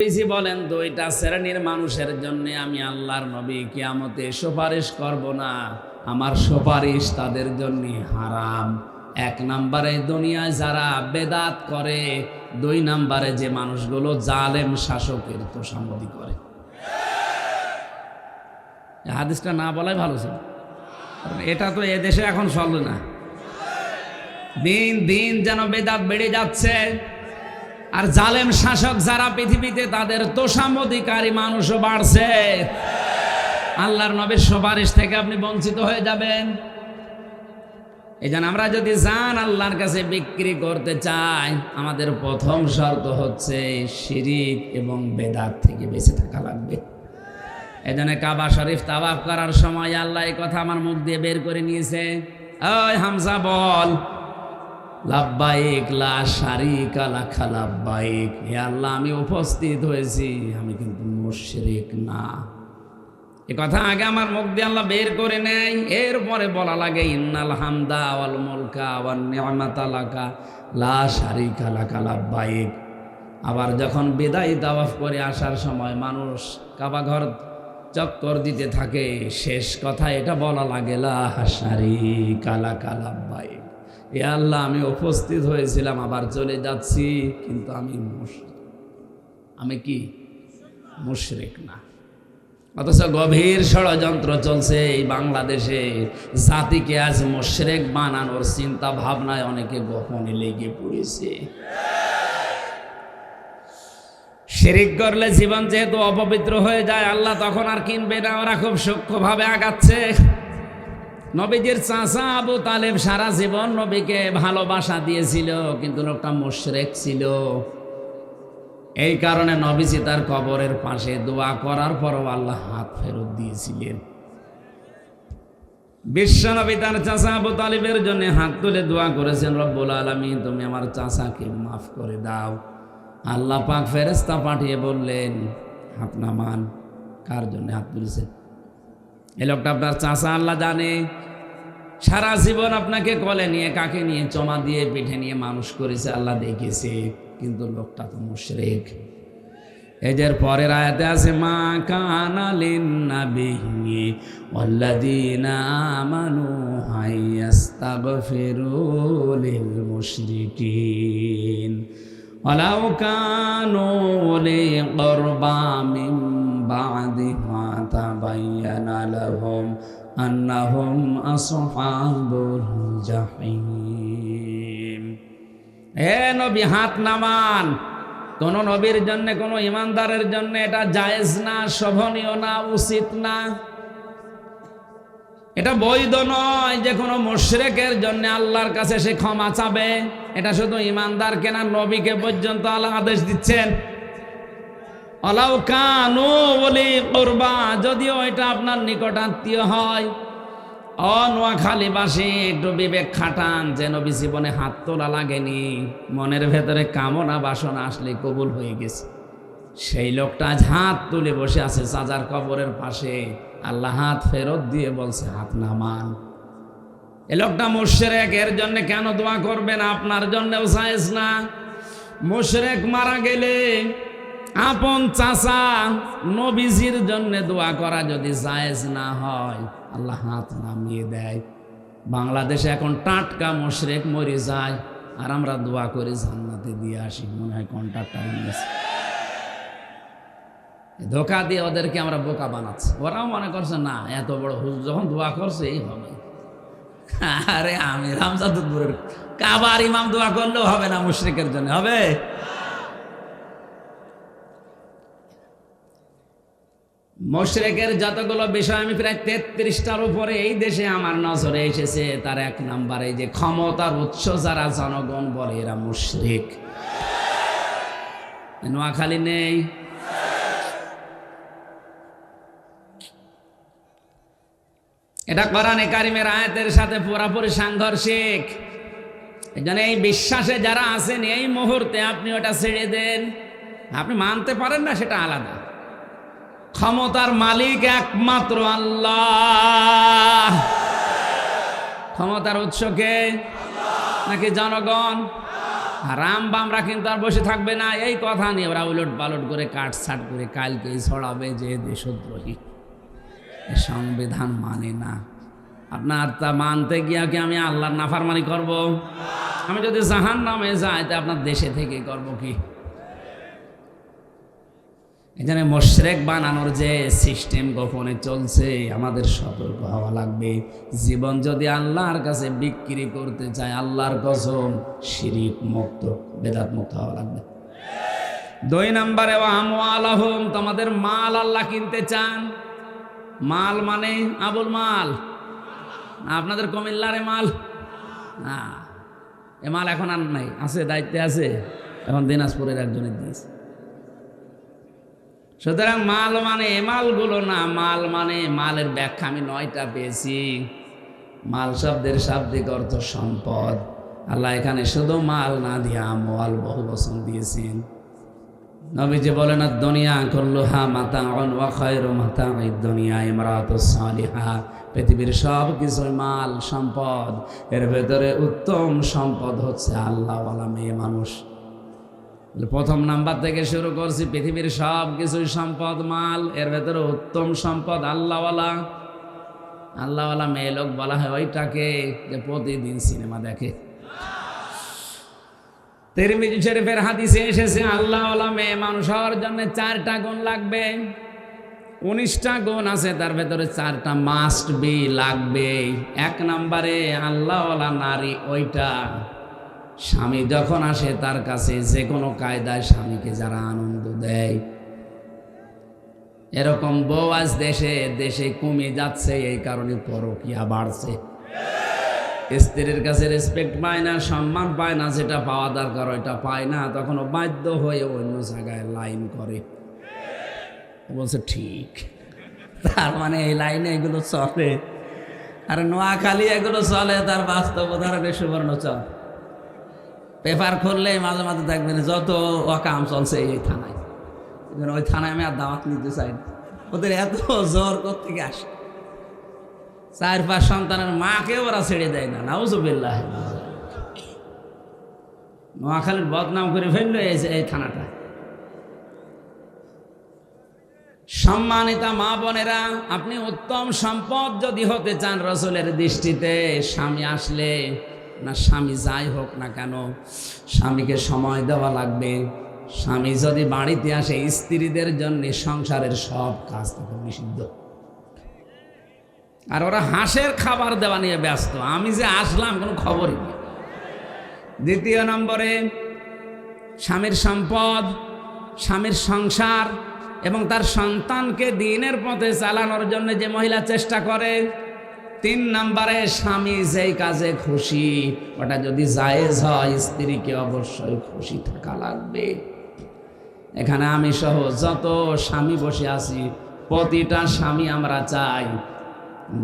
বেশি বলেন দুইটা শ্রেণীর মানুষের জন্য আমি আল্লাহর নবী কিয়ামতে সুপারিশ করব না, আমার সুপারিশ তাদের জন্য হারাম। এক নম্বরে দুনিয়ায় যারা বেদাত করে, দুই নম্বরে যে মানুষগুলো জালেম শাসকের তোষামদি করে। হাদিসটা না বলাই ভালো ছিল, এটা তো এদেশে এখন চলে না। দিন দিন যেন বেদাত বেড়ে যাচ্ছে, আর জালেম শাসক যারা পৃথিবীতে তাদের তোষামোদিকারী মানুষও বাড়ছে। আল্লাহর নবীর সুপারিশ থেকে আপনি বঞ্চিত হয়ে যাবেন। এই জন্য আমরা যদি জান আল্লাহর কাছে বিক্রি করতে চাই, আমাদের প্রথম শর্ত হচ্ছে শিরিক এবং বেদাত থেকে বেঁচে থাকা লাগবে। এই জন্য কাবা শরীফ তাওয়াফ করার সময় আল্লাহ এই কথা আমার মুখ দিয়ে বের করে নিয়েছে, ওই হামজা বল লাব্বাইক লা শারিকা লাকা লাব্বাইক। হে আল্লাহ, আমি উপস্থিত হয়েছি, আমি কিন্তু মুশরিক না। এ কথা আগে আমার মুখ দিয়ে আল্লাহ বের করে নেয়, এরপরে বলা লাগে ইন্নাল হামদা ওয়াল মুলকা ওয়ান নি'মাতা লাকা লা শারিকা লাকা লাব্বাইক। আবার যখন বিদায় তাওয়াফ করে আসার সময় মানুষ কাবা ঘর চক্কর দিতে থাকে, শেষ কথা এটা বলা লাগে লা শারিকা লাকা লাব্বাইক। এ আল্লাহ, আমি উপস্থিত হয়েছিলাম, আবার চলে যাচ্ছি, কিন্তু আমি কি মুশরিক না। অথচ গভীর ষড়যন্ত্র চলছে এই বাংলাদেশে, জাতিকে আজ মুশরিক বানানোর চিন্তা ভাবনায় অনেকে গোপনে লেগে পড়েছে। শিরিক করলে জীবন যেহেতু অপবিত্র হয়ে যায়, আল্লাহ তখন আর কিনবে না। ওরা খুব সূক্ষ্মভাবে আগাচ্ছে। নবীজির চাচা আবু তালেব সারা জীবন নবীকে ভালোবাসা দিয়েছিল, কিন্তু লোকটা মুশরিক ছিল। এই কারণে নবীজি তার কবরের পাশে দোয়া করার পরও আল্লাহ হাত ফেরত দিয়েছিলেন। বিশ্ব নবী তার চাচা আবু তালেবের জন্য হাত তুলে দোয়া করেছেন, রব্বুল আলামিন তুমি আমার চাচাকে মাফ করে দাও। আল্লাহ পাক ফেরেশতা পাঠিয়ে বললেন, হাত নামান। কার জন্য হাত তুলেছে? এই লোকটা আপনার চাচা, আল্লাহ জানে। সারা জীবন আপনাকে কোলে নিয়ে, কাকে নিয়ে, চমা দিয়ে, পিঠে নিয়ে মানুষ করেছে, আল্লাহ দেখেছে, কিন্তু লোকটা তো মুশরিক। এদের পরের আয়াতে আছে মা কানা লিন্নাবিয়্যি ওয়াল্লাযীনা আমানু আইয়াস্তাগফিরু লিল মুশরিকিন ওয়ালাউ কানু উলি কুরবা মিন বা'দি মা তাবায়্যানা লাহুম আন্নাহুম আসহাবুল জাহিম। হে নবী, হাত নামান। কোন নবীর জন্য, কোন ইমানদারের জন্য এটা জায়েজ না, শোভনীয় না, উচিত না। এটা বৈধ নয় যে কোনো মুশরিকের জন্য আল্লাহর কাছে সে ক্ষমা চাবে। এটা শুধু ইমানদারকে না, নবীকে পর্যন্ত আল্লাহ আদেশ দিচ্ছেন। ওয়ালাউ কানু উলি কুরবা, যদিও এটা আপনার নিকটাত্মীয় হয়। নোয়াখালীবাসী একটু বিবেক খাটান, যে নবী জীবনে হাত তোলা লাগেনি, মনের ভেতরে কামনা বাসনা আসলে কবুল হয়ে গেছে। সেই লোকটা হাত তুলে বসে আছে চাচার কবরের পাশে, আল্লাহ হাত ফেরত দিয়ে বলছে হাত নামান। এ লোকটা মুশরিক, এর জন্য কেন দোয়া করবেন? আপনার জন্যও জায়েজ না। মুশরিক মারা গেলে আপন চাচা নবীজির জন্য দোয়া করা যদি জায়েজ না হয়, আল্লাহ হাত নামিয়ে দেয়। বাংলাদেশে এখন টাটকা মুশরিক মরে যায়, আর আমরা দোয়া করে জান্নাতে দিয়ে আসি। মনে হয় কন্ট্রাক্টর নিয়েছে, ধোকা দিয়ে ওদেরকে আমরা বোকা বানাচ্ছি। ওরাও মনে করছে না, এত বড় হুজুর যখন দোয়া করছে এই হবে। আরে আমি রামজাদুর কাবার ইমাম দোয়া করলেও হবে না, মুশরিকের জন্য হবে? মুশরিকের যতগুলো বিষয়, আমি প্রায় 33টার উপরে এই দেশে আমার নজরে এসেছে, তার এক নাম্বারে যে ক্ষমতার উৎস যারা জনগণ বলে এরা মুশরিক। নোয়াখালী নেই? এটা কোরআনে কারিমের আয়াতের সাথে পুরোপুরি সাংঘর্ষিক। এই জন্য এই বিশ্বাসে যারা আছেন, এই মুহূর্তে আপনি ওটা ছেড়ে দেন। আপনি মানতে পারেন না, সেটা আলাদা। ক্ষমতার মালিক একমাত্র আল্লাহ। ক্ষমতার উৎস কে? নাকি জনগণ? রাম বামরা কিন্তু আর বসে থাকবে না এই কথা নিয়ে ওরা উলট পালট করে কাটছাট করে কালকেই ছড়াবে যে দেশদ্রোহী, সংবিধান মানে না। আপনার তা মানতে গিয়া কি আমি আল্লাহর নাফরমানি করব? আমি যদি জাহান্নামে যাই তা আপনার দেশে থেকে করব কি? এখানে মুশরিক বানানোর যে সিস্টেম গোপনে চলছে, আমাদের সতর্ক হওয়া লাগবে। জীবন যদি আল্লাহর কাছে বিক্রি করতে চায়, আল্লাহর কসম শিরিক মুক্ত, বেদাত মুক্ত হওয়া লাগবে। 2 নম্বরে আমওয়ালাহুম, তোমাদের মাল আল্লাহ কিনতে চান। মাল মানে আবুল মাল, আপনাদের কুমিল্লারে মাল না, এ মাল এখন আর নাই, আছে দায়িত্বে আছে, এখন দিনাজপুরের একজনের দিয়েছে। সুতরাং মাল মানে এ মালগুলো না, মাল মানে মালের ব্যাখ্যা আমি 9টা পেয়েছি। মাল শব্দের শাব্দিক অর্থ সম্পদ। আল্লাহ এখানে শুধু মাল না দিয়ে আমওয়াল বহু বচন দিয়েছেন। নবীজি বলেন দুনিয়া কুল্লুহা মাতাউন ওয়া খায়রু মাতাউদ দুনিয়া ইমরাতুস সালিহা, পৃথিবীর সব কিছুই মাল সম্পদ, এর ভেতরে উত্তম সম্পদ হচ্ছে আল্লাহওয়ালা মেয়ে মানুষ। প্রথম নাম্বার থেকে শুরু করছি, পৃথিবীর সব কিছুই সম্পদ মাল, এর ভেতরে উত্তম সম্পদ আল্লাহওয়ালা। আল্লাহওয়ালা মেয়ে লোক বলা হয় ওইটাকে যে প্রতিদিন সিনেমা দেখে। তিরমিজি শরীফের হাদিসে এসেছে আল্লাহওয়ালা মেয়ে মানুষ হওয়ার জন্য 4টা গুণ লাগবে। 19টা গুণ আছে, তার ভেতরে 4টা মাস্ট বি লাগবে। 1 নম্বরে আল্লাহওয়ালা নারী ওইটা স্বামী যখন আসে তার কাছে যে কোনো কায়দায় স্বামীকে যারা আনন্দ দেয়। এরকম বউ আজ দেশে দেশে কমে যাচ্ছে, এই কারণে পরকীয়া বাড়ছে। স্ত্রীর কাছে রেসপেক্ট পায় না, সম্মান পায় না, যেটা পাওয়া দরকার ওইটা পায় না, তখন বাধ্য হয়ে অন্য জায়গায় লাইন করে। বলছে ঠিক, তার মানে এই লাইনে এগুলো চলে। আর নোয়াখালী এগুলো চলে, তার বাস্তব উদাহরণে সুবর্ণচর। পেপার খুললে মাঝে মাঝে দেখবেন যত অকাম চলছে এই থানায়। ওই থানায় আমি আর দাওয়াত নিতে চাই না, ওদের এত জোর কোত্থেকে আসে। 4-5 সন্তানের মাকে ওরা ছেড়ে দেয় না, নাউজুবিল্লাহ। নোয়াখালীর বদনাম করে ফেললো এই থানাটা। সম্মানিতা মা বোনেরা, আপনি উত্তম সম্পদ যদি হতে চান রাসূলের দৃষ্টিতে, স্বামী আসলে না স্বামী যাই হোক না কেন, স্বামীকে সময় দেওয়া লাগবে। স্বামী যদি বাড়িতে আসে, স্ত্রীদের জন্য সংসারের সব কাজ তখন নিষিদ্ধ। আর ওরা হাঁসের খাবার দেওয়া নিয়ে ব্যস্ত, আমি যে আসলাম কোনো খবরই নেই। 2 নম্বরে স্বামীর সম্পদ, স্বামীর সংসার এবং তার সন্তানকে দিনের পথে চালানোর জন্য যে মহিলা চেষ্টা করে। 3 নম্বরে স্বামী যেই কাজে খুশি, ওটা যদি জায়েজ হয়, স্ত্রীকে অবশ্যই খুশি থাকা লাগবে। এখানে আমি সহ যত স্বামী বসে আছি, প্রতিটা স্বামী আমরা চাই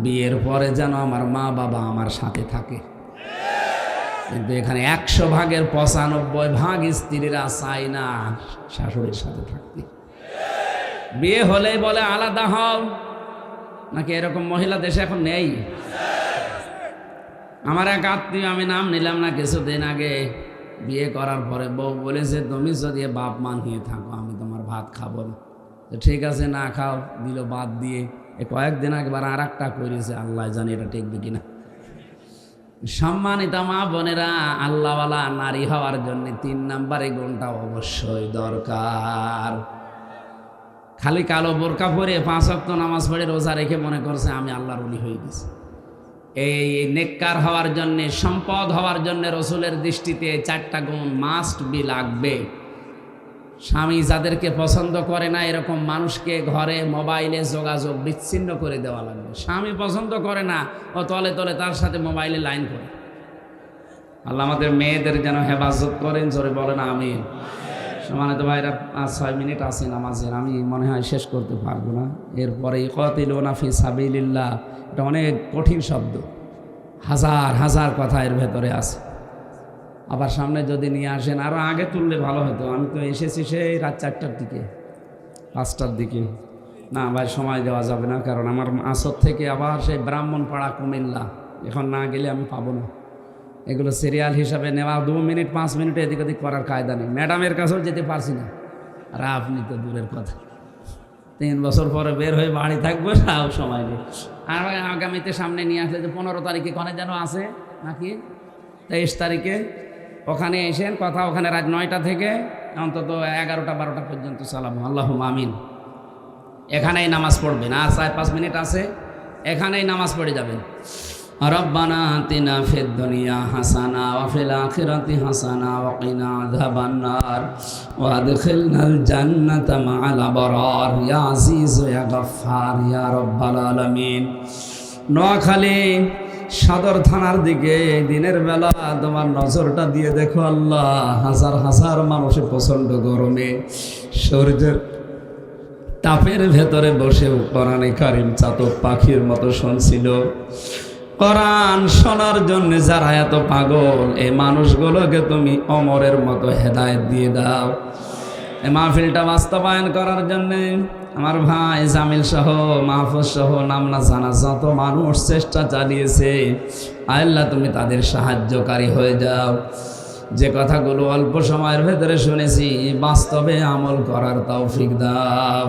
বিয়ের পরে যেন আমার মা বাবা আমার সাথে থাকে। কিন্তু এখানে 100 ভাগের 95 ভাগ স্ত্রীরা চায় না শাশুড়ির সাথে থাকতে। বিয়ে হলেই বলে আলাদা হও, নাকি এরকম মহিলা দেশে এখন নেই? আমার এক আত্মীয়, আমি নাম নিলাম না, কিছুদিন আগে বিয়ে করার পরে বউ বলেছে তুমি যদি বাপ মা নিয়ে থাকো আমি তোমার ভাত খাবো না। তো ঠিক আছে, না খাও, দিল বাদ দিয়ে। কয়েকদিন একবার আর একটা করেছে, আল্লাহ জানি এটা টিকবে কিনা। সম্মানিত মা বোনেরা, আল্লাহওয়ালা নারী হওয়ার জন্য 3 নম্বরে গুণটা অবশ্যই দরকার। খালি কালো বোরকা পরে 5 ওয়াক্ত নামাজ পড়ে রোজা রেখে মনে করছে আমি আল্লাহর ওলি হয়ে গেছি। এই নেককার হওয়ার জন্য, সম্পদ হওয়ার জন্য রাসূলের দৃষ্টিতে 4টা গুণ মাস্ট বি লাগবে। স্বামী যাদেরকে পছন্দ করে না এরকম মানুষকে ঘরে মোবাইলে যোগাযোগ বিচ্ছিন্ন করে দেওয়া লাগবে। স্বামী পছন্দ করে না, ও তলে তলে তার সাথে মোবাইলে লাইন করে। আল্লাহ আমাদের মেয়েদের যেন হেফাজত করেন, জোরে বলেন আমিন। সম্মানিত ভাইরা, 5-6 মিনিট আছে নামাজের, আমি মনে হয় শেষ করতে পারবো না। এরপরে ইকাতিলুনা ফি সাবিলিল্লাহ, এটা অনেক কঠিন শব্দ, হাজার হাজার কথা এর ভেতরে আছে। আবার সামনে যদি নিয়ে আসেন আরও আগে তুললে ভালো হতো। আমি তো এসেছি সেই রাত 4টার দিকে, 5টার দিকে। না ভাই, সময় দেওয়া যাবে না, কারণ আমার আসর থেকে আবার সেই ব্রাহ্মণপাড়া কুমিল্লা, এখন না গেলে আমি পাবো না। এগুলো সিরিয়াল হিসাবে নেওয়া 2 মিনিট 5 মিনিট এদিক ওদিক করার কায়দা নেই। ম্যাডামের কাছেও যেতে পারছি না, আর আপনি তো দূরের কথা। 3 বছর পরে বের হয়ে বাড়ি থাকবো, তাও সময় নেই। আর আগামীতে সামনে নিয়ে আসলে যে 15 তারিখে ওখানে যেন আছে নাকি 23 তারিখে ওখানে এসেন, কথা ওখানে রাত 9টা থেকে অন্তত 11টা 12টা পর্যন্ত চালাবো। আল্লাহুম্মা আমিন। এখানেই নামাজ পড়বেন, আর 4-5 মিনিট আছে, এখানেই নামাজ পড়ে যাবেন। রব্বানা আতিনা ফিদ দুনিয়া হাসানা ওয়া ফিল আখিরাতি হাসানা ওয়া কিনা আযাবান নার ওয়া আদখিলনাল জান্নাতা মা'আল আবরার ইয়া আজিজ ইয়া গফফার ইয়া রাব্বাল আলামিন। নোয়াখালী সদর থানার দিকে দিনের বেলা তোমার নজরটা দিয়ে দেখো আল্লাহ, হাজার হাজার মানুষে প্রচণ্ড গরমে সূর্যের তাপের ভেতরে বসে কোরআনে কারিম চাতক পাখির মতো শুনছিল। কোরআন শোনার জন্য যারা এত পাগল, এই মানুষগুলোকে তুমি অমরের মতো হেদায়েত দিয়ে দাও। এই মাহফিলটা বাস্তবায়ন করার জন্যে আমার ভাই জামিল সহ মাহফুজ সহ নামনা জানা যত মানুষ চেষ্টা চালিয়েছে, আল্লাহ তুমি তাদের সাহায্যকারী হয়ে যাও। যে কথাগুলো অল্প সময়ের ভেতরে শুনেছি বাস্তবে আমল করার তৌফিক দাও।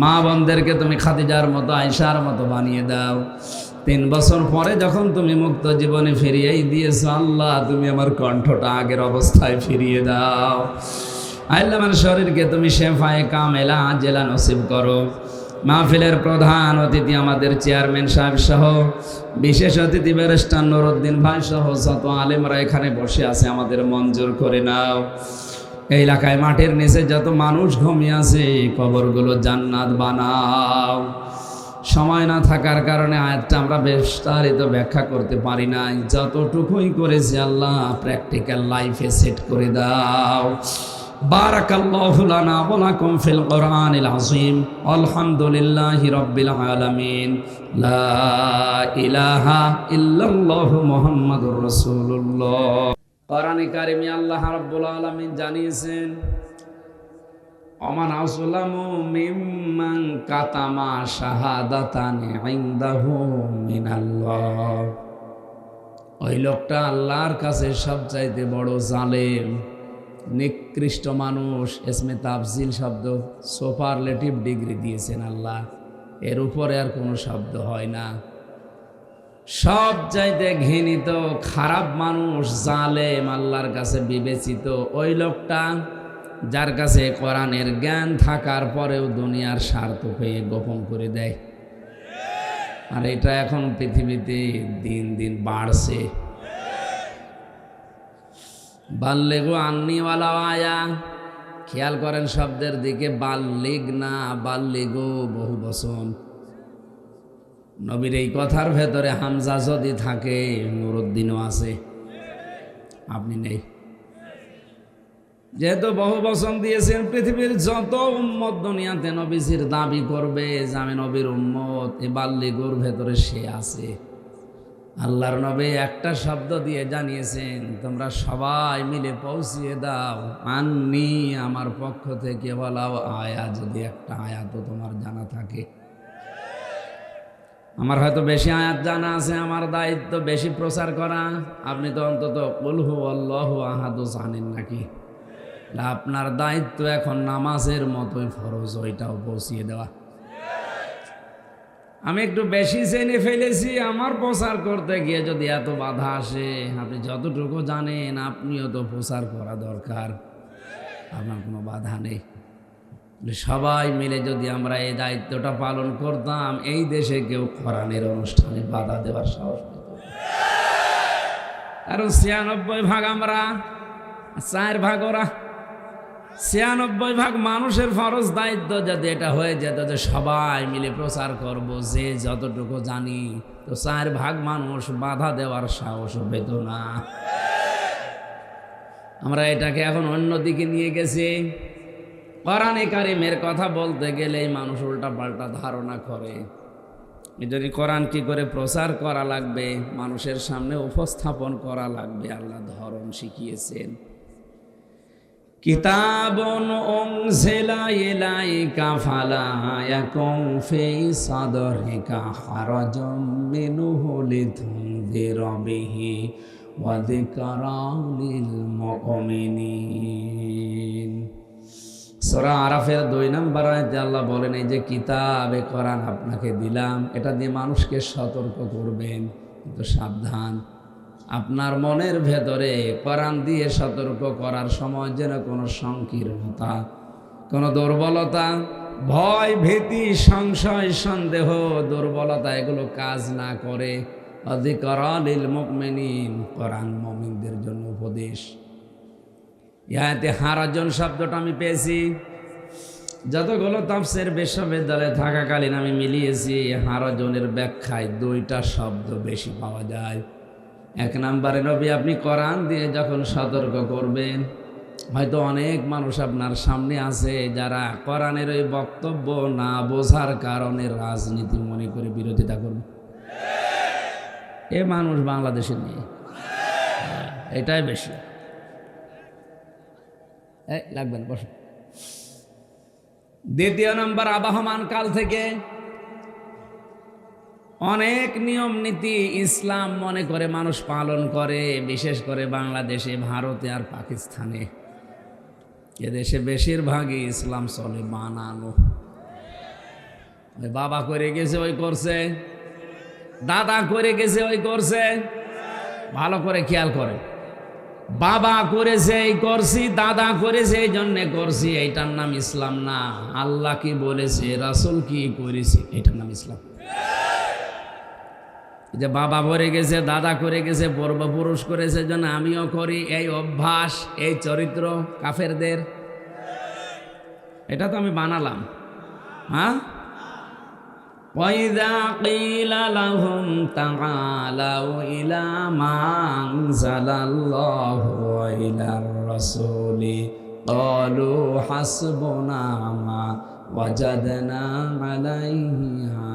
মা বোনদেরকে তুমি খাদিজার মতো আয়েশার মতো বানিয়ে দাও। 3 বছর পরে যখন তুমি মুক্ত জীবনে ফিরিয়েই দিয়েছো আল্লাহ, তুমি আমার কণ্ঠটা আগের অবস্থায় ফিরিয়ে দাও। আল্লাহ আমার শরীরকে তুমি শেফায়ে কামেলা আজেলা নসিব করো। মাহফিলের প্রধান অতিথি আমাদের চেয়ারম্যান সাহেব সহ বিশেষ অতিথি ব্যারিস্টার নুরউদ্দিন ভাই সহ যত আলেমরা এখানে বসে আছে আমাদের মঞ্জুর করে নাও। এই এলাকায় মাটির নিচে যত মানুষ ঘুমিয়ে আছে কবরগুলো জান্নাত বানাও। সময় না থাকার কারণে আয়াতটা আমরা বিস্তারিত ব্যাখ্যা করতে পারি নাই, যতটুকুই করেছি আল্লাহ প্র্যাকটিক্যাল লাইফে সেট করে দাও। বারাকাল্লাহু লানা ওয়া লাকুম ফিল কোরআনিল আযীম। আলহামদুলিল্লাহি রাব্বিল আলামিন। লা ইলাহা ইল্লাল্লাহু মুহাম্মাদুর রাসূলুল্লাহ। কোরআনে কারিমে আল্লাহ রাব্বুল আলামিন জানিয়েছেন, ওমান আসলামু মিম্মান কাতামা শাহাদাতান ইনদাহু মিনাল্লাহ। ওই লোকটা আল্লাহর কাছে সবচাইতে বড় জালেম, নিকৃষ্ট মানুষ। এসমে তাফজিল শব্দ সুপারলেটিভ ডিগ্রি দিয়েছেন আল্লাহ, এর উপরে আর কোনো শব্দ হয় না। সব চাইতে ঘৃণিত খারাপ মানুষ জালেম আল্লাহর কাছে বিবেচিত ওই লোকটা যার কাছে কোরআনের জ্ঞান থাকার পরেও দুনিয়ার স্বার্থ পেয়ে গোপন করে দেয়। আর এটা এখন পৃথিবীতে দিন দিন বাড়ছে। বাল্লিগু আন্নিওয়ালা আয়া, খেয়াল করেন শব্দের দিকে, বাল্লিগ না বাল্লিগু বহু বচন। নবীর এই কথার ভেতরে হামজা যদি থাকে নুরউদ্দিনও আছে, আপনি নেই। যেহেতু বহু বচন দিয়েছেন, পৃথিবীর যত উম্মত দুনিয়াতে নবীজির দাবি করবে যে আমি নবীর উম্মত, এই বাল্লিগুর ভেতরে সে আছে। আল্লাহর নবী একটা শব্দ দিয়ে জানিয়েছেন, তোমরা সবাই মিলে পৌঁছিয়ে দাও আন্নি, আমার পক্ষ থেকে বলাও আয়া। যদি একটা আয়াতও তোমার জানা থাকে, আমার হয়তো বেশি আয়াত জানা আছে, আমার দায়িত্ব বেশি প্রচার করা। আপনি তো অন্তত কুল হু আল্লাহু আহাদু জানেন নাকি? আপনার দায়িত্ব এখন নামাজের মতোই ফরজ, ওইটাও পৌঁছিয়ে দেওয়া। আমি একটু বেশি জেনে ফেলেছি, আমার প্রচার করতে গিয়ে যদি এত বাধা আসে, আপনি যতটুকু জানেন আপনিও তো প্রচার করা দরকার, আপনার কোনো বাধা নেই। সবাই মিলে যদি আমরা এই দায়িত্বটা পালন করতাম, এই দেশে কেউ কোরআনের অনুষ্ঠানে বাধা দেওয়ার সাহস পেত না। কারণ 96% আমরা, 4% ওরা। 96% মানুষের ফরজ দায়িত্ব যদি এটা হয়ে যেত যে সবাই মিলে প্রচার করব, যে যতটুকু জানি, তো 4% মানুষ বাধা দেওয়ার সাহস পেত না। আমরা এটাকে এখন অন্যদিকে নিয়ে গেছি। কোরআনে কারিমের কথা বলতে গেলেই মানুষ উল্টা পাল্টা ধারণা করে। যদি কোরআন কি করে প্রচার করা লাগবে, মানুষের সামনে উপস্থাপন করা লাগবে, আল্লাহ ধরন শিখিয়েছেন। কিতাবুন উনজিলা ইলাইকা ফালা ইয়াকুন ফি সাদরিকা হারাজুম মিনহু লিতুনযিরা বিহি ওয়া যিকরা লিল মুমিনিন। সূরা আরাফের 2 নম্বর আয়াতে আল্লাহ বলেন, এই যে কিতাবে কোরআন আপনাকে দিলাম, এটা দিয়ে মানুষকে সতর্ক করবেন, কিন্তু সাবধান, আপনার মনের ভেতরে কোরআন দিয়ে সতর্ক করার সময় যেন কোনো সংকীর্ণতা, কোনো দুর্বলতা, ভয়, ভীতি, সংশয়, সন্দেহ, দুর্বলতা এগুলো কাজ না করে। যিকরা লিল মুমিনিন, কোরআন মুমিনদের জন্য উপদেশ। ইয়াতে হারাজন শব্দটা আমি পেয়েছি যতগুলো তাফসীর বিশ্ববিদ্যালয়ে থাকাকালীন আমি মিলিয়েছি। হারাজনের ব্যাখ্যায় 2টা শব্দ বেশি পাওয়া যায়। 1 নম্বরে নবী আপনি কোরআন দিয়ে যখন সতর্ক করবেন, হয়তো অনেক মানুষ আপনার সামনে আছে যারা কোরআনের ওই বক্তব্য না বোঝার কারণে রাজনীতি মনে করে বিরোধিতা করবে। এ মানুষ বাংলাদেশে নেই, এটাই বেশি। লাগবেন বসো। 2 নম্বর, আবহমান কাল থেকে অনেক নিয়ম নীতি ইসলাম মনে করে মানুষ পালন করে, বিশেষ করে বাংলাদেশে, ভারতে আর পাকিস্তানে। এদেশে বেশিরভাগই ইসলাম চলে বানানো। ওই বাবা করে গেছে ওই করছে, দাদা করে গেছে ওই করছে। ভালো করে খেয়াল করে, বাবা করেছে এই করছি, দাদা করেছে এই জন্যে করছি, এইটার নাম ইসলাম না। আল্লাহ কি বলেছে, রাসূল কি করেছে, এইটার নাম ইসলাম। যে বাবা করে গেছে, দাদা করে গেছে, পূর্বপুরুষ করেছে, জন্য আমিও করি, এই অভ্যাস, এই চরিত্র কাফেরদের। এটা তো আমি বানালাম। হ্যাঁ, وَإِذَا قِيلَ لَهُمْ تَعَالَوْا إِلَى مَا أَنزَلَ اللَّهُ وَإِلَى الرَّسُولِ قَالُوا حَسْبُنَا مَا وَجَدْنَا عَلَيْهِ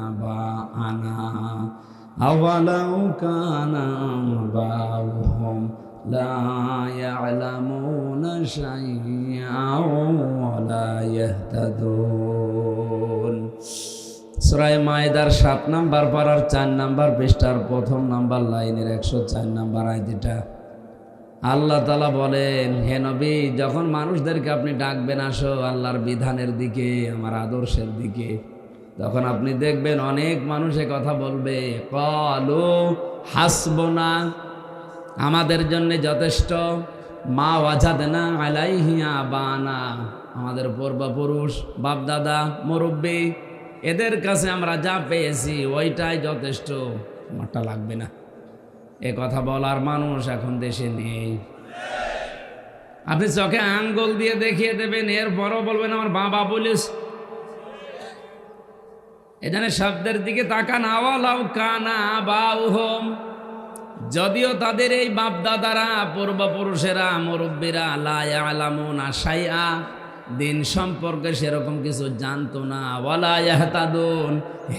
آبَاءَنَا أَوَلَوْ كَانَ آبَاؤُهُمْ لَا يَعْلَمُونَ شَيْئًا وَلَا يَهْتَدُونَ। সূরা মায়েদার 7 নম্বর পারার 4 নম্বর পৃষ্ঠার 1 নম্বর লাইনের 104 নম্বর আয়াতটা আল্লাহ তাআলা বলেন, হে নবী, যখন মানুষদেরকে আপনি ডাকবেন আসো আল্লাহর বিধানের দিকে, আমার আদর্শের দিকে, তখন আপনি দেখবেন অনেক মানুষে কথা বলবে, ক্বালু হাসবুনা, আমাদের জন্য যথেষ্ট, মা ওয়াজাদনা আলাইহি আবানা, আমাদের পূর্বপুরুষ, বাপদাদা, মুরব্বী, এদের কাছে আমরা যা পেয়েছি ওইটাই যথেষ্ট, আমারটা লাগবে না। এ কথা বলার মানুষ এখন দেশে নেই। আপনি চোখে আঙ্গুল দিয়ে দেখিয়ে দেবেন, এরপরও বলবেন আমার বাবা বলিস। এখানে শব্দের দিকে তাকান, আওয়ালাউ কানা আবাউহুম, যদিও তাদের এই বাপদাদারা, পূর্বপুরুষেরা, মুরব্বীরা, লা ইয়ালামুনা শাইআ, দিন সম্পর্কে সেরকম কিছু জানতো না, ওয়ালা ইয়াহতাদুন,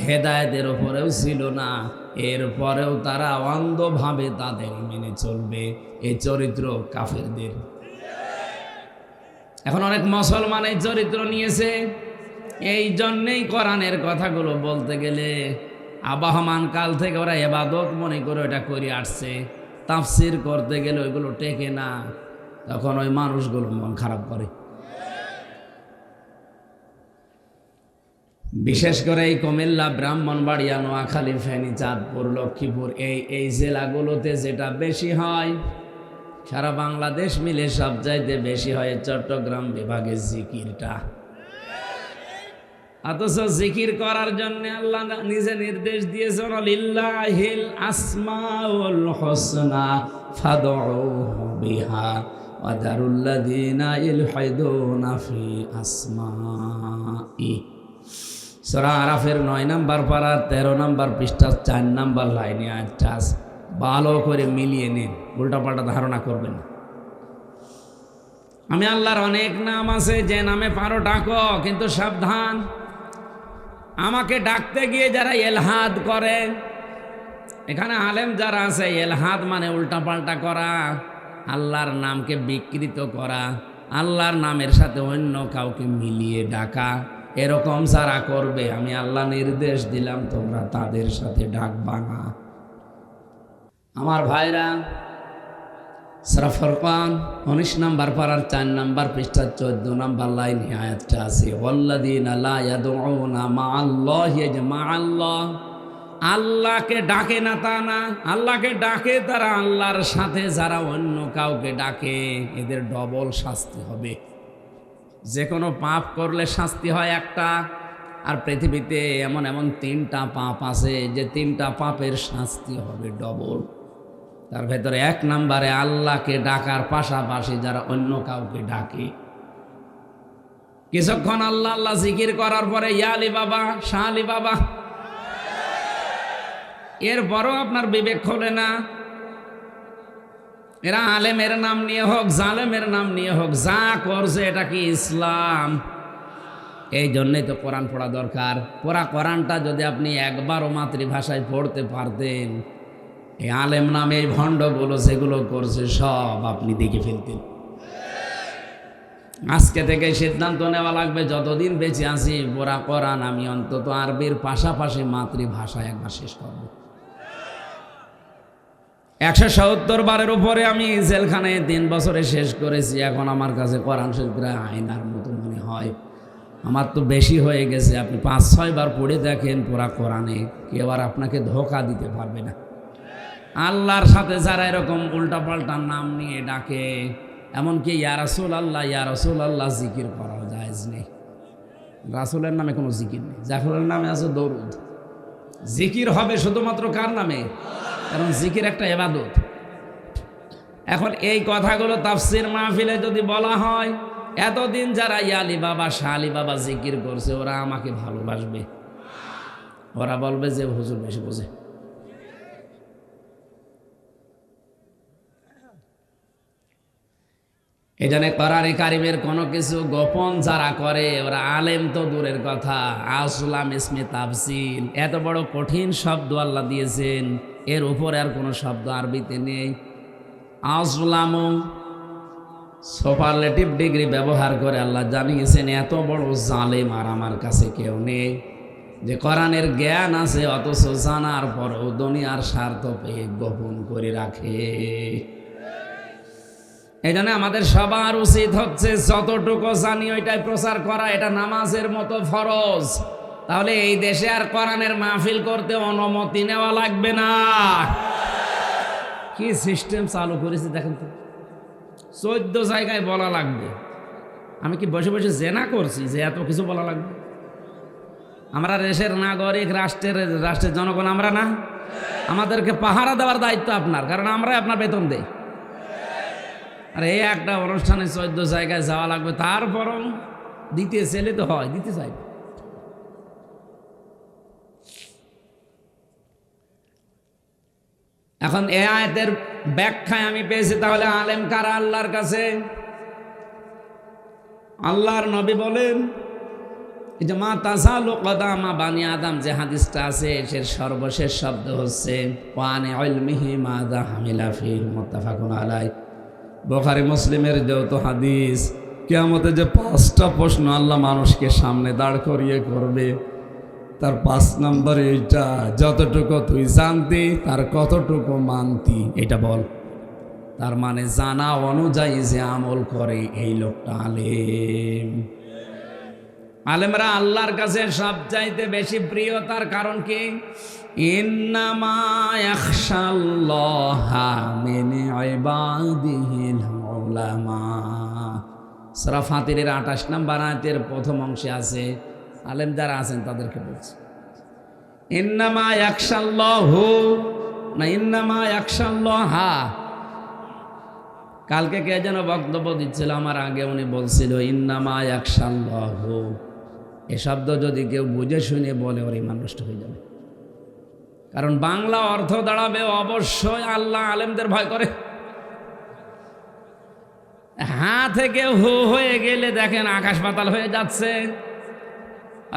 হেদায়েতের উপরেও ছিল না, এরপরেও তারা অন্ধভাবে তাদের মেনে চলবে। এই চরিত্র কাফেরদের। এখন অনেক মুসলমান এই চরিত্র নিয়েছে। এই জন্যেই কোরআনের কথাগুলো বলতে গেলে আবহমান কাল থেকে ওরা ইবাদত মনে করে ওটা করে আসছে। তাফসির করতে গেলে ওইগুলো টেকে না, তখন ওই মানুষগুলো মন খারাপ করে। বিশেষ করে এই কুমিল্লা, ব্রাহ্মণবাড়িয়া, নোয়াখালী, ফেনী, চাঁদপুর, লক্ষ্মীপুর, এই জেলাগুলোতে যেটা বেশি হয়, সারা বাংলাদেশ মিলে সব চাইতে বেশি হয় চট্টগ্রাম বিভাগে জিকিরটা। অথচ জিকির করার জন্য আল্লাহ নিজে নির্দেশ দিয়েছেন, লিল্লাহিল আসমাউল হুসনা ফাদউহু বিহা ওয়া দারুল্লাযিনা ইলহাদুনা ফি আসমাই। সূরা আরাফের 9 নম্বর পারা 13 নম্বর পৃষ্ঠা 4 নম্বর লাইনে আয়াতটা ভালো করে মিলিয়ে নিন, উল্টাপাল্টা ধারণা করবেন না। আমি আল্লাহর অনেক নাম আছে, যে নামে পারো ডাকো, কিন্তু সাবধান, আমাকে ডাকতে গিয়ে যারা এলহাদ করে, এখানে আলেম যারা আছে, এলহাদ মানে উল্টাপাল্টা করা, আল্লাহর নামকে বিকৃত করা, আল্লাহর নামের সাথে অন্য কাউকে মিলিয়ে ডাকা, এরকম যারা করবে, আমি আল্লাহ নির্দেশ দিলাম তোমরা তাদের সাথে ডাকবা না। আমার ভাইরা, সূরা ফুরকান 19 নম্বর পারার 4 নম্বর পৃষ্ঠা 14 নম্বর লাইনে আয়াতটা আছে, ওয়াল্লাযীনা লা ইয়াদউনা মা'আল্লাহি মা'আল্লাহ, আল্লাহকে ডাকে না তা না, আল্লাহকে ডাকে তারা, আল্লাহর সাথে যারা অন্য কাউকে ডাকে এদের ডবল শাস্তি হবে। যে কোনো পাপ করলে শাস্তি হয় একটা, আর পৃথিবীতে এমন এমন 3টা পাপ আছে যে 3টা পাপের শাস্তি হবে ডবল। তার ভেতরে 1 নম্বরে আল্লাহকে ডাকার পাশাপাশি যারা অন্য কাউকে ডাকে। কিছুক্ষণ আল্লাহ আল্লাহ জিকির করার পরে ইয়া আলী বাবা, শাহ আলী বাবা, এরপরও আপনার বিবেক খোলে না। এরা আলেমের নাম নিয়ে হোক, জালেমের নাম নিয়ে হোক, যা করছে এটা কি ইসলাম? এই জন্যই তো কোরআন পড়া দরকার। পুরা কোরআনটা যদি আপনি একবারও মাতৃভাষায় পড়তে পারতেন, এই আলেম নামে এই ভণ্ডগুলো যেগুলো করছে সব আপনি দেখে ফেলতেন। আজকে থেকে সিদ্ধান্ত নেওয়া লাগবে, যতদিন বেঁচে আছি পুরা কোরআন আমি অন্তত আরবির পাশাপাশি মাতৃভাষায় একবার শেষ করব। 170 বারের উপরে আমি জেলখানায় 3 বছরে শেষ করেছি। এখন আমার কাছে কোরআন শরীফ প্রায় আয়নার মতো মনে হয়। আমার তো বেশি হয়ে গেছে। আপনি 5-6 বার পড়ে দেখেন পুরা কোরআনে, কেউ আর আপনাকে ধোঁকা দিতে পারবে না। আল্লাহর সাথে যারা এরকম উল্টাপাল্টা নাম নিয়ে ডাকে, এমনকি ইয়া রাসূলুল্লাহ, ইয়া রাসূলুল্লাহ জিকির করা জায়েজ নেই। রাসূলের নামে কোনো জিকির নেই, জাফরের নামে আছে দরুদ। জিকির হবে শুধুমাত্র কার নামে? কারণ জিকির একটা ইবাদত। এখন এই কথাগুলো তাফসীর মাহফিলে যদি বলা হয়, এতদিন যারা ইয়া আলী বাবা, শাহ আলী বাবা জিকির করছে ওরা আমাকে ভালোবাসবে, ওরা বলবে যে হুজুর বেশি বোঝে। এই জন্য কোরআনে কারিমের কোনো কিছু গোপন যারা করে ওরা আলেম তো দূরের কথা, আসলাম ইসমে তাফসীল, এত বড় কঠিন শব্দ আল্লাহ দিয়েছেন, এর উপরে আর কোনো শব্দ আরবিতে নেই। আসলাম সুপারলেটিভ ডিগ্রি ব্যবহার করে আল্লাহ জানিয়েছেন এত বড় জালেম আর আমার কাছে কেউ নেই, যে কোরআনের জ্ঞান আছে অথচ জানার পরও দুনিয়ার স্বার্থ পেয়ে গোপন করে রাখে। এই জন্য আমাদের সবার উচিত হচ্ছে যতটুকু জানি ওইটাই প্রচার করা। এটা নামাজের মতো ফরজ। তাহলে এই দেশে আর কোরআনের মাহফিল করতে অনুমতি নেওয়া লাগবে না। কি সিস্টেম চালু করেছে দেখেন তো, 14 জায়গায় বলা লাগবে। আমি কি বসে বসে জেনা করছি যে এত কিছু বলা লাগবে? আমরা দেশের নাগরিক, রাষ্ট্রের জনগণ আমরা না? আমাদেরকে পাহারা দেওয়ার দায়িত্ব আপনার, কারণ আমরাই আপনার বেতন দেই। আর এই একটা অনুষ্ঠানে 14 জায়গায় যাওয়া লাগবে, তারপরও দিতে চাইলে তো হয়, দিতে চাই। এখন এই আয়াতের ব্যাখ্যায় আমি পেয়েছি তাহলে আলেম কারা আল্লাহর কাছে? আল্লাহর নবী বলেন, এই যে মা তাজালু কদামা বানি আদম, যে হাদিসটা আছে এর সর্বশেষ শব্দ হচ্ছে ওয়ানে ইলমিহি মাযা হামিলা ফিহি, মুত্তাফাকুন আলাইহি। বুখারী মুসলিমের যৌথ হাদিস। কিয়ামতে যে 5টা প্রশ্ন আল্লাহ মানুষকে সামনে দাঁড় করিয়ে করবে, তার 5 নম্বরে এইটা, যতটুকু তুই জানতি তার কতটুকু মানতি এটা বল। তার মানে জানা অনুযায়ী যে আমল করে এই লোকটা আলেম। আলেমরা আল্লাহর কাছে সবচাইতে বেশি প্রিয়। তার কারণ কি? ইন্নামা ইয়াখশাল্লাহা মিন ইবাদিহিল উলামা। সূরা ফাতিরের 28 নম্বর আয়াতের প্রথম অংশে আছে, আলেম যারা আছেন তাদেরকে বলছে ইন্নামা ইয়াখশাল্লাহু, না ইন্নামা ইয়াখশাল্লাহা। কালকে কে যেন বক্তব্য দিচ্ছিল আমার আগে, উনি বলছিল ইন্নামা ইয়াখশাল্লাহু। এ শব্দ যদি কেউ বুঝে শুনে বলে ওর ইমান নষ্ট হয়ে যাবে। কারণ বাংলা অর্থ দাঁড়াবে অবশ্যই আল্লাহ আলেমদের ভয় করে। হা থেকে হু হয়ে গেলে দেখেন আকাশ পাতাল হয়ে যাচ্ছে।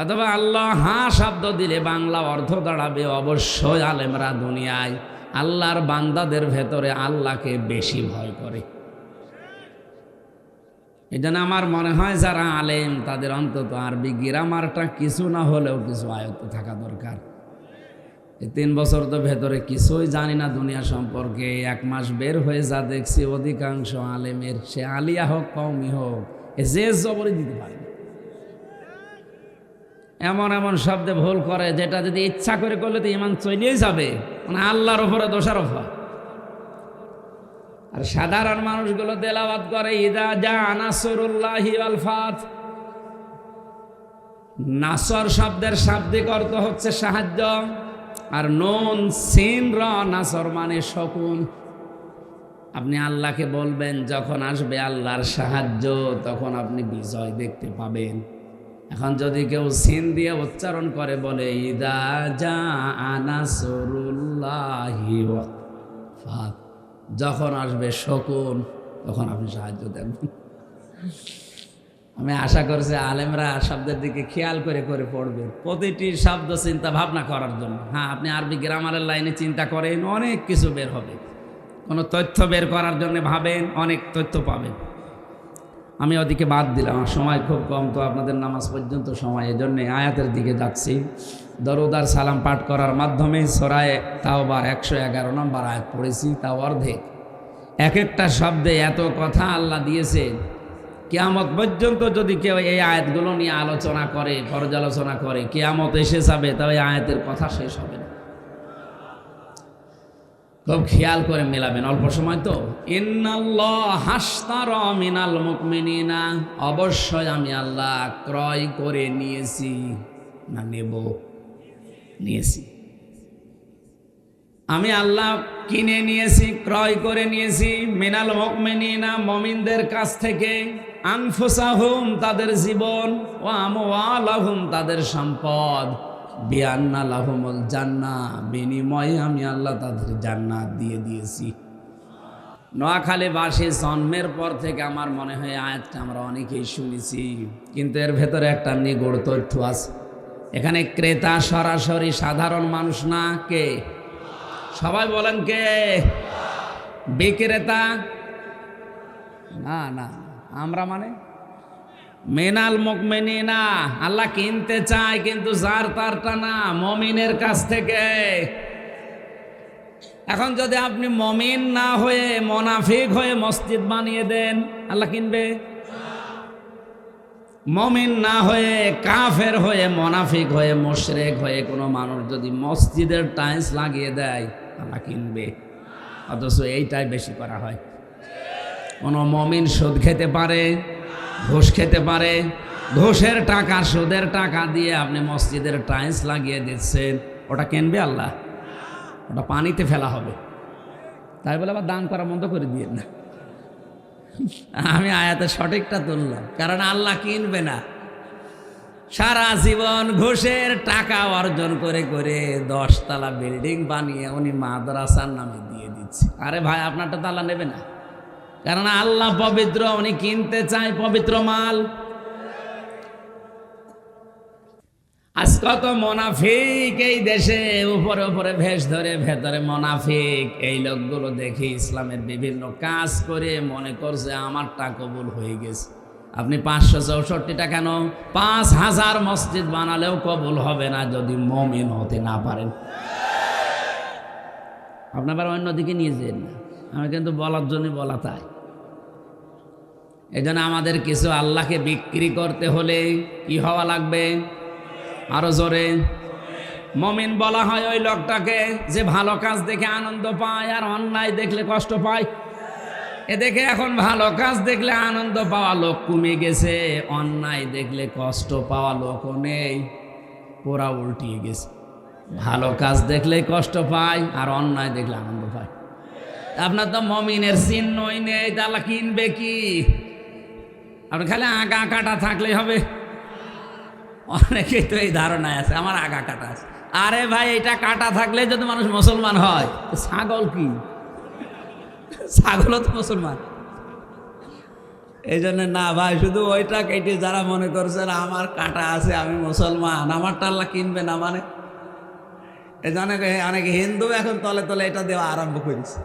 অথবা আল্লাহ হা শব্দ দিলে বাংলা অর্থ দাঁড়াবে অবশ্যই আলেমরা দুনিয়ায় আল্লাহর বান্দাদের ভেতরে আল্লাহকে বেশি ভয় করে। এই জন্য আমার মনে হয় যারা আলেম তাদের অন্তত আরবি গ্রামারটা কিছু না হলেও কিছু আয়ত্ত থাকা দরকার। এই 3 বছর তো ভেতরে কিছুই জানি না দুনিয়া সম্পর্কে। 1 মাস বের হয়ে যা দেখছি, অধিকাংশ আলেমের, সে আলিয়া হোক কওমি হোক, যে জবরই দিতে পারে না। এমন এমন শব্দে ভুল করে যেটা যদি ইচ্ছা করে করলে তো ইমান চলেই যাবে, মানে আল্লাহর উপরে দোষারোপ হয়। আর সাধারণ মানুষগুলো তেলাওয়াত করে ইদা জা নাসরুল্লাহি ওয়াল ফাত। নাসর শব্দের শাব্দিক অর্থ হচ্ছে সাহায্য, আর নুন সিন র নাসর মানে শকুন। আপনি আল্লাহকে বলবেন যখন আসবে আল্লাহর সাহায্য তখন আপনি বিজয় দেখতে পাবেন। এখন যদি কেউ সিন দিয়ে উচ্চারণ করে বলে ইদা জা নাসরুল্লাহি ওয়াল ফাত, যখন আসবে শকুন তখন আপনি সাহায্য দেখবেন। আমি আশা করছি আলেমরা শব্দের দিকে খেয়াল করে করে পড়বেন, প্রতিটি শব্দ চিন্তা ভাবনা করার জন্য। হ্যাঁ, আপনি আরবি গ্রামারের লাইনে চিন্তা করেন, অনেক কিছু বের হবে। কোনো তথ্য বের করার জন্য ভাবেন, অনেক তথ্য পাবেন। আমি ওদিকে বাদ দিলাম, আমার সময় খুব কম, তো আপনাদের নামাজ পর্যন্ত সময়, এই জন্যে আয়াতের দিকে যাচ্ছি। দরুদ আর সালাম পাঠ করার মাধ্যমে সূরায়ে তাওবার 111 নম্বর আয়াত পড়েছি, তাও অর্ধেক। এক একটা শব্দে এত কথা আল্লাহ দিয়েছে, কিয়ামত পর্যন্ত যদি কেউ এই আয়াতগুলো নিয়ে আলোচনা করে, পর্যালোচনা করে, কিয়ামত এসে যাবে, তবে আয়াতের কথা শেষ হবে না। খুব খেয়াল করে মেলাবেন, অল্প সময় তো। ইন্নাল্লাহ হাশতারা মিনাল মুমিনিনা, অবশ্যই আমি আল্লাহ ক্রয় করে নিয়েছি, না নেব, নিয়েছি। আমি আল্লাহ কিনে নিয়েছি, ক্রয় করে নিয়েছি, মিনাল মুমিনিনা, মুমিনদের কাছ থেকে, আনফুসাহুম তাদের জীবন, ও আমওয়ালাহুম তাদের সম্পদ, বিআন্না লাহুমুল জান্নাহ, বিনিময়ে আমি আল্লাহ তাদের জান্নাত দিয়ে দিয়েছি। নোয়াখালীবাসী জন্মের পর থেকে আমার মনে হয় আয়াতটা আমরা অনেকেই শুনেছি, কিন্তু এর ভেতরে একটা নিগূঢ় তথ্য আছে। এখানে ক্রেতা সরাসরি সাধারণ মানুষ না, কে? সবাই বলেন কে? বিক্রেতা না, না, আমরা মানে মিনাল মুমিনিনা, আল্লাহ কিনতে চায়, কিন্তু যার তারটা না, মুমিনের কাছ থেকে। এখন যদি আপনি মুমিন না হয়ে মুনাফিক হয়ে মসজিদ বানিয়ে দেন, আল্লাহ কিনবে? মুমিন না হয়ে কাফের হয়ে, মুনাফিক হয়ে, মুশরিক হয়ে কোনো মানুষ যদি মসজিদের টাইলস লাগিয়ে দেয়, আল্লাহ কিনবে? অথচ এইটাই বেশি করা হয়। কোনো মুমিন সুদ খেতে পারে, ঘুষ খেতে পারে, ঘুষের টাকা, সুদের টাকা দিয়ে আপনি মসজিদের টাইলস লাগিয়ে দিচ্ছেন, ওটা কিনবে আল্লাহ? ওটা পানিতে ফেলা হবে। তাই বলে আবার দান করা বন্ধ করে দিয়ে না। আমি আয়াতে সঠিকটা তুললাম, কারণ আল্লাহ কিনবে না। সারা জীবন ঘুষের টাকা অর্জন করে করে 10 তলা বিল্ডিং বানিয়ে উনি মাদ্রাসার নামে দিয়ে দিচ্ছে। আরে ভাই, আপনারটা তো আল্লাহ নেবে না, কারণ আল্লাহ পবিত্র, উনি কিনতে চায় পবিত্র মাল। আজ কত মুনাফিক এই দেশে, উপরে উপরে ভেষ ধরে, ভেতরে মুনাফিক। এই লোকগুলো দেখে ইসলামের বিভিন্ন কাজ করে মনে করছে আমারটা কবুল হয়ে গেছে। আপনি 564টা কেন 5000 মসজিদ বানালেও কবুল হবে না যদি মুমিন হতে না পারেন। আপনি আবার অন্যদিকে নিয়ে যান না, আমি কিন্তু বলার জন্য বলা। তাই এই জন্য আমাদের কিছু আল্লাহকে বিক্রি করতে হলে কি হওয়া লাগবে? আরো জোরে। মুমিন বলা হয় ওই লোকটাকে যে ভালো কাজ দেখে আনন্দ পায় আর অন্যায় দেখলে কষ্ট পায়। এ দেখে এখন ভালো কাজ দেখলে আনন্দ পাওয়া লোক কমে গেছে, অন্যায় দেখলে কষ্ট পাওয়া লোকও নেই, পুরা উল্টিয়ে গেছে। ভালো কাজ দেখলে কষ্ট পায় আর অন্যায় দেখলে আনন্দ পায়। আপনার তো মুমিনের চিহ্নই নেই, তাহলে কিনবে কি? আপনি খালি আগা কাটা থাকলেই হবে। অনেকেই তো এই ধারণায় আছে আমার আগা কাটা আছে। আরে ভাই, এটা কাটা থাকলে যদি মানুষ মুসলমান হয়, ছাগল কি? ছাগলও তো মুসলমান। এই জন্য না ভাই, শুধু ওইটা কেটে যারা মনে করছেন আমার কাটা আছে, আমি মুসলমান, আমারটা আল্লাহ কিনবে না, মানে এই জন্য অনেক হিন্দু এখন তলে তলে এটা দেওয়া আরম্ভ করেছে।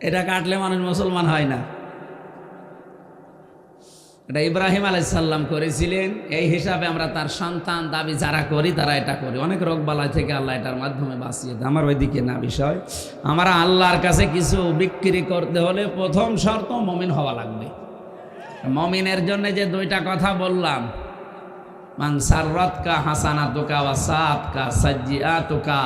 এটা কাটলে মানুষ মুসলমান হয় না। এটা ইব্রাহিম আলাইহিসসালাম করেছিলেন। এই হিসাবে আমরা তার সন্তান দাবি যারা করি তারা এটা করি। অনেক রোগবালাই থেকে আল্লাহ এটার মাধ্যমে বাঁচিয়ে দেয়। আমার ওইদিকে না বিষয়। আমরা আল্লাহর কাছে কিছু বিক্রি করতে হলে প্রথম শর্ত মুমিন হওয়া লাগবে। মুমিনের জন্য যে দুইটা কথা বললাম, মান সাররাতকা হাসানাতুকা ওয়া সাআতকা সাজ্জিআতুকা,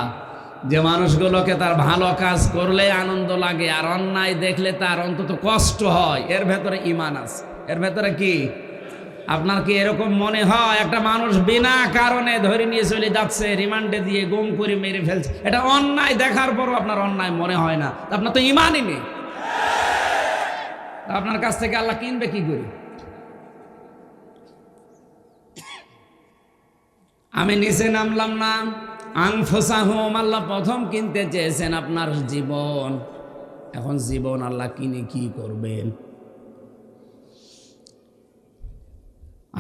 যে মানুষগুলোকে তার ভালো কাজ করলে আনন্দ লাগে আর অন্যায় দেখলে তার অন্তত কষ্ট হয়, এর ভেতরে ঈমান আছে। এর ভেতরে কি? আপনার কি এরকম মনে হয় একটা মানুষ বিনা কারণে ধরে নিয়ে চলে যাচ্ছে, রিমান্ডে দিয়ে গুম করে মেরে ফেলছে, এটা অন্যায় দেখার পরও আপনার অন্যায় মনে হয় না? আপনার তো ঈমানই নেই। আপনার কাছ থেকে আল্লাহ কিনবে কি করে? আমি নিচে নামলাম না। আনফুসাহুম, আল্লাহ প্রথম কিনতে চেয়েছেন আপনার জীবন। এখন জীবন আল্লাহ কিনে কি করবেন?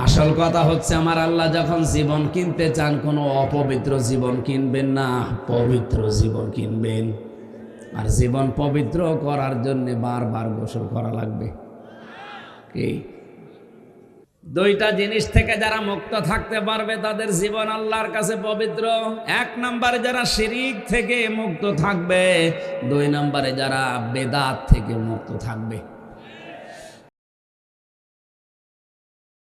আসল কথা হচ্ছে, আমার আল্লাহ যখন জীবন কিনতে চান, কোনো অপবিত্র জীবন কিনবেন না, পবিত্র জীবন কিনবেন। আর জীবন পবিত্র করার জন্য বারবার গোসল করা লাগবে। কি? দুইটা জিনিস থেকে যারা মুক্ত থাকতে পারবে তাদের জীবন আল্লাহর কাছে পবিত্র। এক নম্বরে যারা শিরিক থেকে মুক্ত থাকবে, দুই নম্বরে যারা বেদাত থেকে মুক্ত থাকবে।